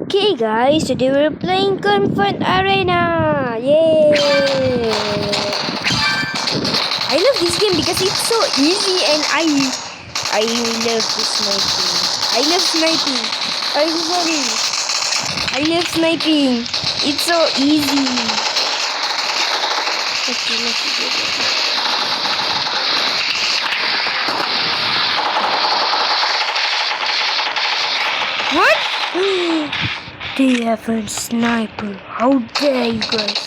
Okay guys, today we're playing Confront Arena! Yay! I love this game because it's so easy and I love the sniping. I love sniping. I'm sorry. I love sniping. It's so easy. Okay, let's do it. What? They have a sniper. How dare you guys?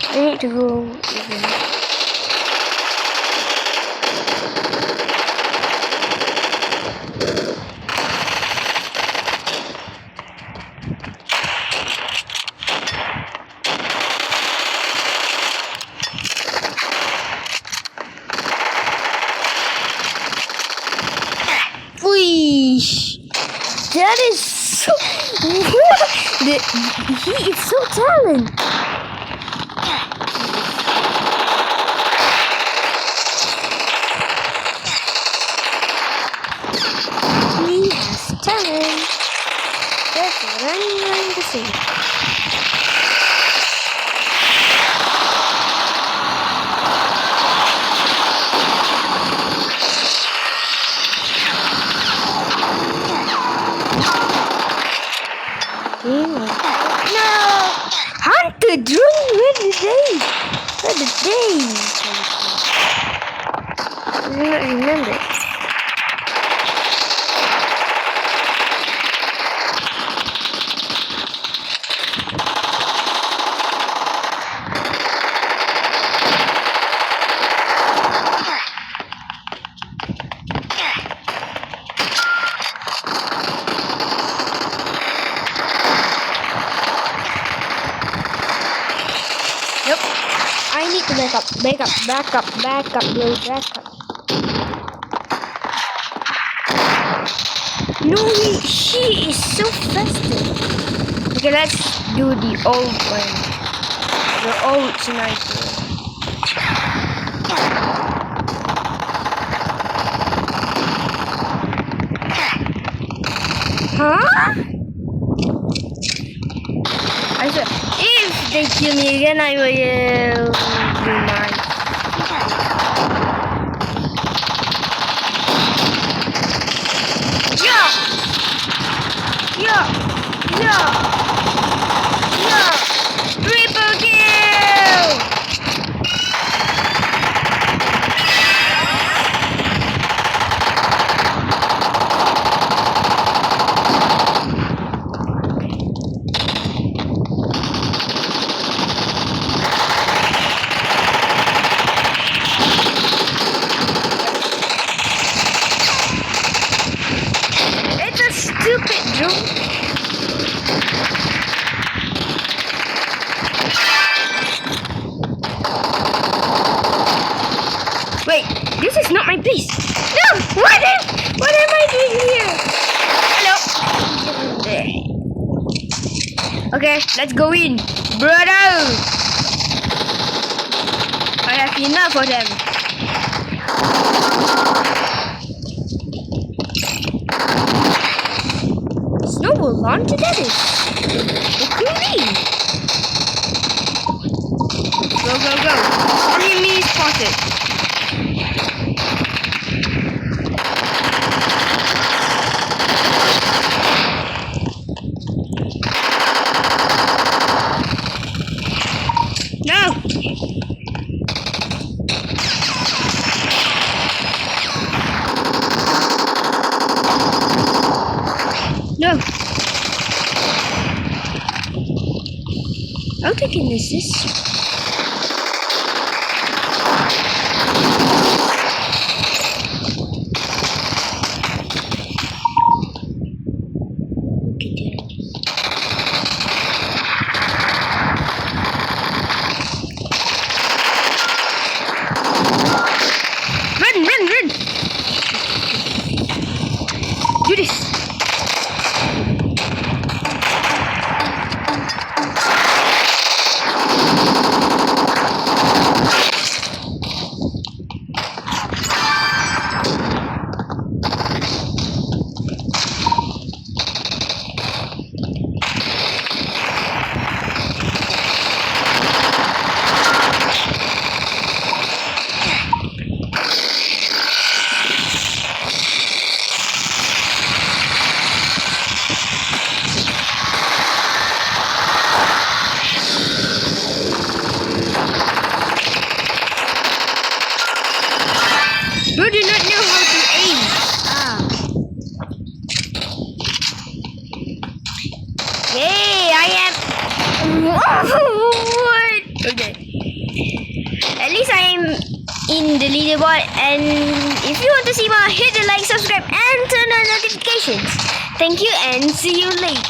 I need to go even. That is so. He is so talented. He has talent. That's what I'm going to say. No! Hunted! Where did they? I do not remember. Yep. I need to back up, bro, back up. No, she is so fast. Okay, let's do the old one. The old sniper. Huh? I said, if they kill me again, I will do mine. Yeah! Triple kill! It's a stupid joke. Wait, this is not my place. No! What am I doing here? Hello? Okay, let's go in. Brother! I have enough of them. Snowball launcher, that is. Cool. Go. Enemy spotted. No! No! I'll take an assist. Run! Do this! what? Okay. At least I'm in the leaderboard, and if you want to see more, hit the like, subscribe, and turn on notifications. Thank you, and see you later.